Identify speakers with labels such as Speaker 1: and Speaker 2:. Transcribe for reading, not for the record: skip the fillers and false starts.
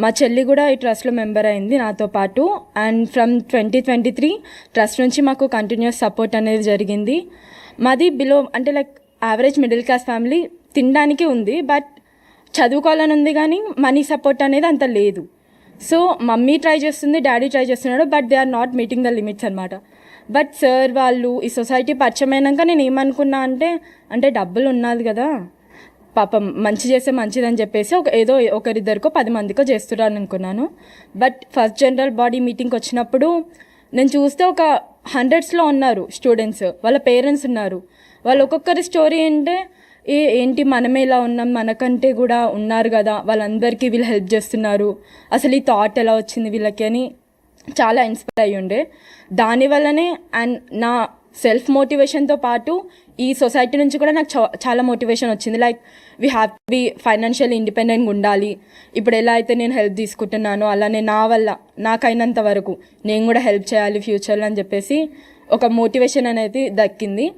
Speaker 1: మా చెల్లి కూడా ఈ ట్రస్ట్లో మెంబర్ అయింది నాతో పాటు. అండ్ ఫ్రమ్ 2023 ట్రస్ట్ నుంచి మాకు కంటిన్యూస్ సపోర్ట్ అనేది జరిగింది. మాది బిలో అంటే like average middle class family, తినడానికి ఉంది బట్ చదువుకోవాలని ఉంది కానీ మనీ సపోర్ట్ అనేది అంత లేదు. సో మమ్మీ ట్రై చేస్తుంది, డాడీ ట్రై చేస్తున్నాడు, but they are not meeting the limits అనమాట. బట్ సార్ వాళ్ళు ఈ సొసైటీ పరిచయం అయినాక నేను ఏమనుకున్నా అంటే డబ్బులు ఉన్నది కదా, పాపం మంచి చేస్తే మంచిదని చెప్పేసి ఏదో ఒకరిద్దరికో 10 మందికో చేస్తున్నాను అనుకున్నాను. బట్ ఫస్ట్ జనరల్ బాడీ మీటింగ్కి వచ్చినప్పుడు నేను చూస్తే ఒక 100స్లో ఉన్నారు స్టూడెంట్స్, వాళ్ళ పేరెంట్స్ ఉన్నారు. వాళ్ళు ఒక్కొక్కరి స్టోరీ ఏంటి మనమే ఇలా ఉన్నాం, మనకంటే కూడా ఉన్నారు కదా, వాళ్ళందరికీ వీళ్ళు హెల్ప్ చేస్తున్నారు, అసలు ఈ థాట్ ఎలా వచ్చింది వీళ్ళకి అని చాలా ఇన్స్పైర్ అయ్యి ఉండే. దానివల్లనే అండ్ నా సెల్ఫ్ మోటివేషన్తో పాటు ఈ సొసైటీ నుంచి కూడా నాకు చాలా మోటివేషన్ వచ్చింది. Like we have to be financial ఇండిపెండెంట్గా ఉండాలి. ఇప్పుడు ఎలా అయితే నేను హెల్ప్ తీసుకుంటున్నానో అలానే నా వల్ల నాకైనంత వరకు నేను కూడా హెల్ప్ చేయాలి ఫ్యూచర్లో అని చెప్పేసి ఒక మోటివేషన్ అనేది దక్కింది.